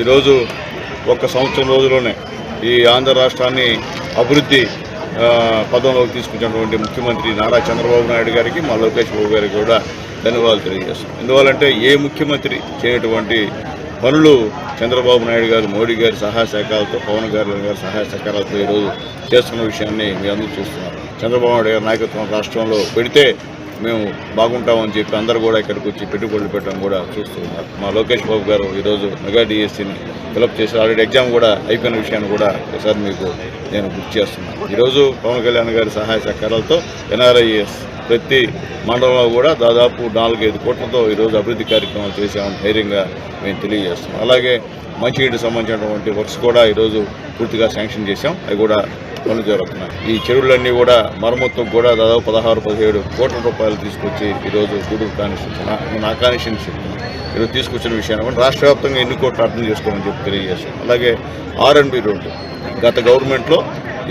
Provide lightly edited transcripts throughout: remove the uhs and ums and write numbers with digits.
ఈరోజు ఒక సంవత్సరం రోజుల్లోనే ఈ ఆంధ్ర రాష్ట్రాన్ని అభివృద్ధి పదంలోకి తీసుకొచ్చినటువంటి ముఖ్యమంత్రి నారా చంద్రబాబు నాయుడు గారికి మా లోకేష్ బాబు గారికి కూడా ధన్యవాదాలు తెలియజేస్తాం. ఎందువల్లంటే ఏ ముఖ్యమంత్రి చేయనటువంటి పనులు చంద్రబాబు నాయుడు గారు, మోడీ గారి సహాయ సహకారాలతో, పవన్ గారి సహాయ సహకారాలతో ఈరోజు చేస్తున్న విషయాన్ని మీ అందరూ చూస్తున్నారు. చంద్రబాబు నాయుడు గారి నాయకత్వం రాష్ట్రంలో పెడితే మేము బాగుంటామని చెప్పి అందరూ కూడా ఇక్కడికి వచ్చి పెట్టుబడులు పెట్టడం కూడా చూస్తున్నారు. మా లోకేష్ బాబు గారు ఈరోజు మెగా డిఎస్సీని ఫిలప్ చేసి ఆల్రెడీ ఎగ్జామ్ కూడా అయిపోయిన విషయాన్ని కూడా ఒకసారి మీకు నేను గుర్తు చేస్తున్నాను. ఈరోజు పవన్ కళ్యాణ్ గారి సహాయ సహకారాలతో ఎన్ఆర్ఐఎస్ ప్రతి మండలంలో కూడా దాదాపు 4-5 కోట్లతో ఈరోజు అభివృద్ధి కార్యక్రమాలు చేసామని ధైర్యంగా మేము తెలియజేస్తున్నాం. అలాగే మంచినీటికి సంబంధించినటువంటి వర్క్స్ కూడా ఈరోజు పూర్తిగా శాంక్షన్ చేశాం. అవి కూడా పనులు జరుగుతున్నాయి. ఈ చెరువులన్నీ కూడా మరమ్మతుకు కూడా దాదాపు 16-17 కోట్ల రూపాయలు తీసుకొచ్చి ఈరోజు గూడూరు కాన్స్టిట్యూన్సీ నా కాన్స్టిట్యూన్సీ ఈరోజు తీసుకొచ్చిన విషయాన్ని కూడా రాష్ట్ర వ్యాప్తంగా ఎన్ని కోట్లు అర్థం చేసుకోమని చెప్పి తెలియజేస్తాం. అలాగే R&B రోడ్డు గత గవర్నమెంట్లో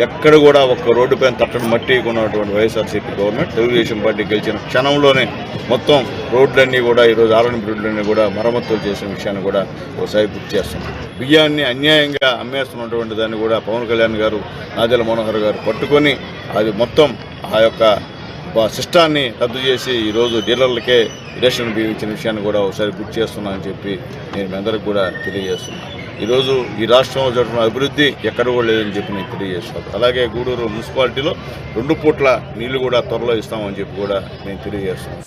ఎక్కడ కూడా ఒక్క రోడ్డు పైన తట్టడం మట్టి కొన్నటువంటి వైఎస్ఆర్సీపీ గవర్నమెంట్ తెలుగుదేశం పార్టీ గెలిచిన క్షణంలోనే మొత్తం రోడ్లన్నీ కూడా ఈరోజు R&B రోడ్లన్నీ కూడా మరమ్మతులు చేసిన విషయాన్ని కూడా ఒకసారి గుర్తు చేస్తున్నాం. బియ్యాన్ని అన్యాయంగా అమ్మేస్తున్నటువంటి దాన్ని కూడా పవన్ కళ్యాణ్ గారు, నాదెళ్ల మనోహర్ గారు పట్టుకొని అది మొత్తం ఆ యొక్క సిస్టాన్ని రద్దు చేసి ఈరోజు డీలర్లకే రేషన్ బియ్యం ఇచ్చిన విషయాన్ని కూడా ఒకసారి గుర్తు చేస్తున్నానని చెప్పి నేను మీ అందరికి కూడా తెలియజేస్తున్నాను. ఈరోజు ఈ రాష్ట్రంలో జరుగుతున్న అభివృద్ధి ఎక్కడ కూడా లేదని చెప్పి నేను తెలియజేస్తాను. అలాగే గూడూరు మున్సిపాలిటీలో 2 పూట్ల నీళ్లు కూడా త్వరలో ఇస్తామని చెప్పి కూడా నేను తెలియజేస్తున్నాను.